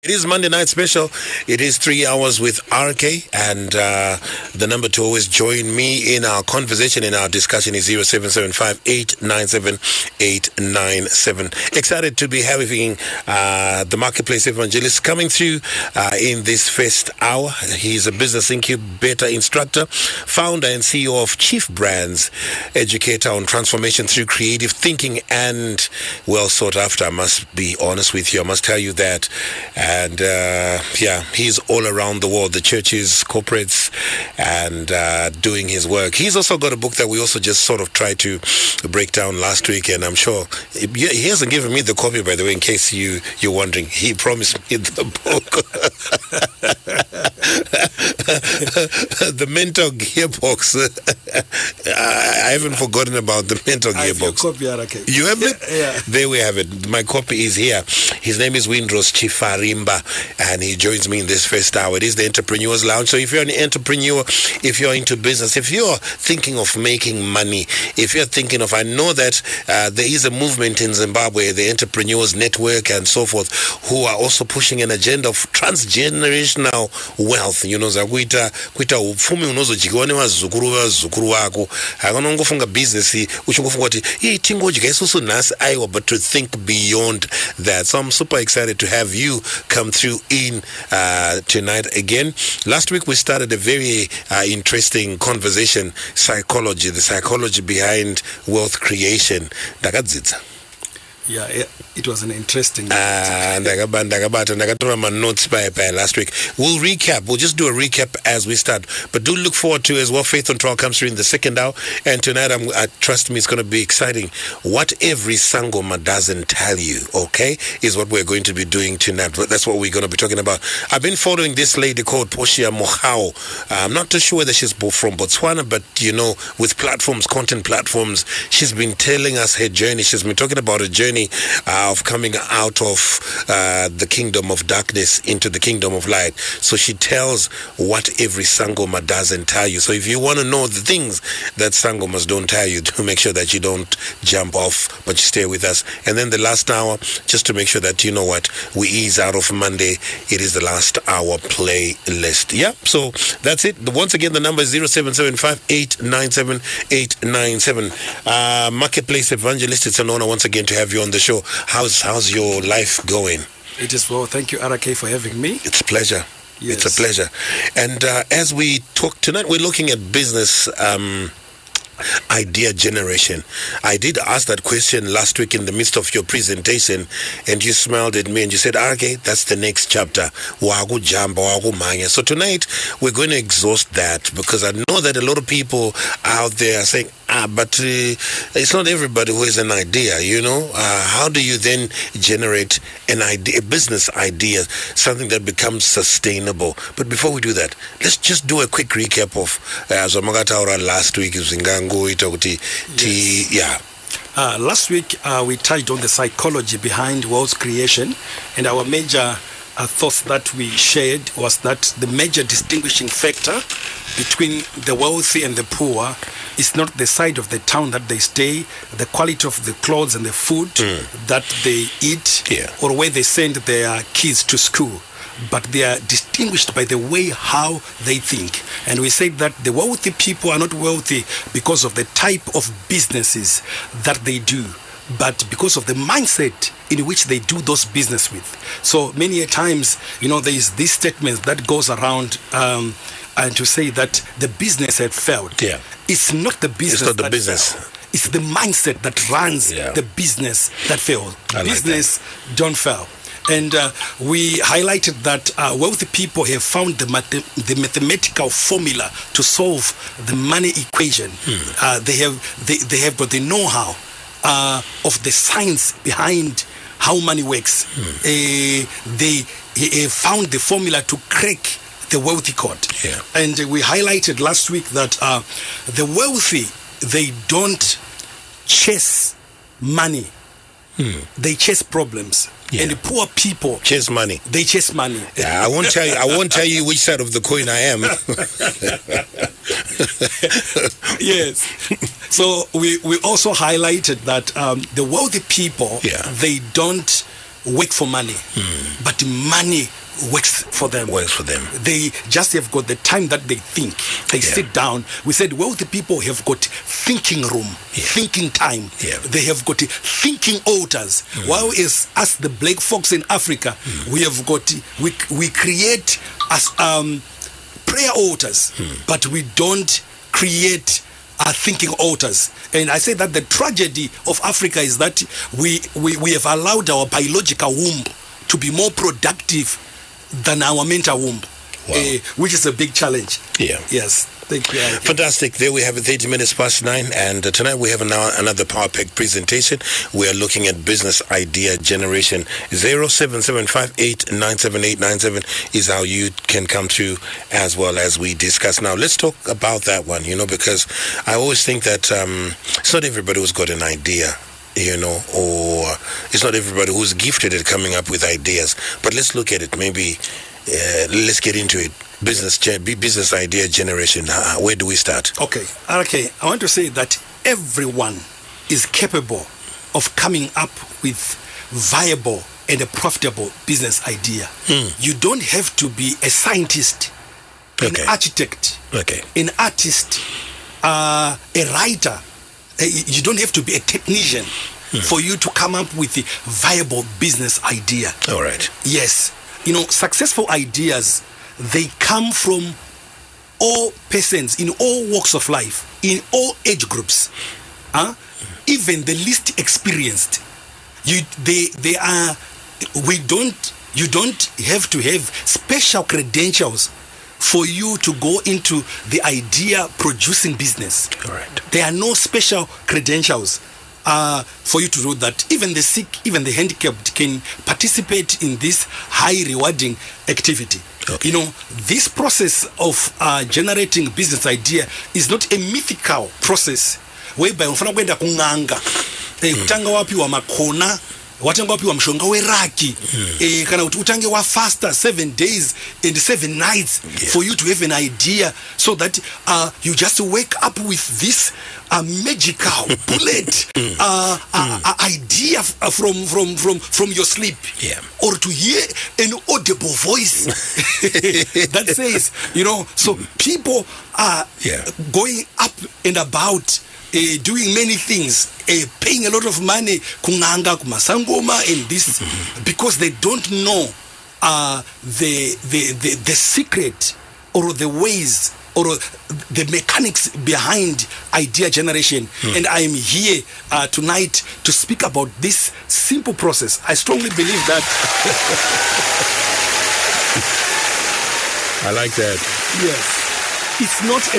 It is Monday night special. It is 3 hours with RK, and the number to always join me in our conversation, in our discussion is 0775-897-897. Excited to be having the Marketplace Evangelist coming through in this first hour. He's a business incubator instructor, founder and CEO of Chief Brands, educator on transformation through creative thinking, and well sought after. I must be honest with you. I must tell you that. And he's all around the world, the churches, corporates, and doing his work. He's also got a book that we also just sort of tried to break down last week, and I'm sure he hasn't given me the copy, by the way, in case you're wondering. He promised me the book. The Mentor Gearbox. I haven't forgotten about the Mentor Gearbox. You have it? Yeah. There we have it. My copy is here. His name is Windrose Chifarimba, and he joins me in this first hour. It is the Entrepreneurs Lounge. So if you're an entrepreneur, if you're into business, if you're thinking of making money, if you're thinking of, I know that there is a movement in Zimbabwe, the Entrepreneurs Network and so forth, who are also pushing an agenda of transgenerational wealth. You know, zakuita upfumi unozojikiwa nevazukuru vako. Hakanongofunga business uchingofunga kuti tingodya isusu nhasi aiwa, but to think beyond that. So I'm super excited to have you come through in tonight again. Last week we started a very interesting conversation, the psychology behind wealth creation. Ndakadzidza. Yeah, it was an interesting ndakatora my notes by last week. We'll just do a recap as we start, but do look forward to as well Faith on Trial comes through in the second hour, and tonight trust me, it's going to be exciting. What every sangoma doesn't tell you, okay, is what we're going to be doing tonight. That's what we're going to be talking about. I've been following this lady called Portia Mohao. I'm not too sure whether she's from Botswana, but you know, with content platforms, she's been telling us her journey. She's been talking about a journey of coming out of the kingdom of darkness into the kingdom of light. So she tells what every sangoma doesn't tell you. So if you want to know the things that sangomas don't tell you, to make sure that you don't jump off, but you stay with us. And then the last hour, just to make sure that you know what, we ease out of Monday. It is the last hour playlist. Yeah, so that's it. Once again, the number is 0775-897-897. Marketplace Evangelist, it's an honor once again to have you on the show. How's your life going? It is well. Thank you, RK, for having me. It's a pleasure. Yes. It's a pleasure. And as we talk tonight, we're looking at business idea generation. I did ask that question last week in the midst of your presentation, and you smiled at me and you said, "Okay, that's the next chapter." So tonight we're going to exhaust that, because I know that a lot of people out there are saying, but it's not everybody who has an idea, you know. How do you then generate an idea, a business idea, something that becomes sustainable? But before we do that, let's just do a quick recap of Zamagataura last week. Last week we touched on the psychology behind wealth creation, and our major thoughts that we shared was that the major distinguishing factor between the wealthy and the poor is not the side of the town that they stay, the quality of the clothes and the food that they eat, or where they send their kids to school, but they are distinguished by the way how they think. And we say that the wealthy people are not wealthy because of the type of businesses that they do, but because of the mindset in which they do those business with. So many a times, you know, there is this statement that goes around and to say that the business had failed. Yeah. It's not the business. It's not the that business. failed. It's the mindset that runs the business that failed. Business don't fail. And we highlighted that wealthy people have found the mathematical formula to solve the money equation. They have got the know-how of the science behind how money works. They found the formula to crack the wealthy code. And we highlighted last week that the wealthy, they don't chase money. They chase problems. And the poor people chase money. They chase money. I won't tell you which side of the coin I am. Yes. So we also highlighted that the wealthy people, they don't work for money, but money works for them. They just have got the time that they think. They sit down. We said wealthy people have got thinking room, thinking time. They have got thinking altars. While as us, the black folks in Africa, we have got, we create as prayer altars, but we don't create thinking altars. And I say that the tragedy of Africa is that we have allowed our biological womb to be more productive than our mental womb, which is a big challenge. Yes. Thank you. Fantastic. There we have it, 30 minutes past 9. And tonight we have another Power Pack presentation. We are looking at business idea generation. 0775897897 is how you can come through as well as we discuss. Now, let's talk about that one, because I always think that it's not everybody who's got an idea, or it's not everybody who's gifted at coming up with ideas. But let's look at it. Maybe let's get into it. Business idea generation. Where do we start? Okay. I want to say that everyone is capable of coming up with viable and a profitable business idea. You don't have to be a scientist, an architect, an artist, a writer. You don't have to be a technician for you to come up with a viable business idea. All right. Yes. Successful ideas, they come from all persons in all walks of life, in all age groups, even the least experienced. You don't have to have special credentials for you to go into the idea producing business. All right. There are no special credentials for you to do that. Even the sick, even the handicapped can participate in this high rewarding activity. Okay. This process of generating business idea is not a mythical process whereby unafuna kwenda kunganga utanga wapi wa makona, watanga wapi wa mshonga weraki, kana utange wa faster 7 days and 7 nights for you to have an idea, so that you just wake up with this magical bullet idea from your sleep, or to hear an audible voice that says, so people are going up and about, doing many things, paying a lot of money kunganga kumasangoma and this, because they don't know the secret or the ways or the mechanics behind idea generation. And I am here tonight to speak about this simple process. I strongly believe that. I like that. Yes. It's not a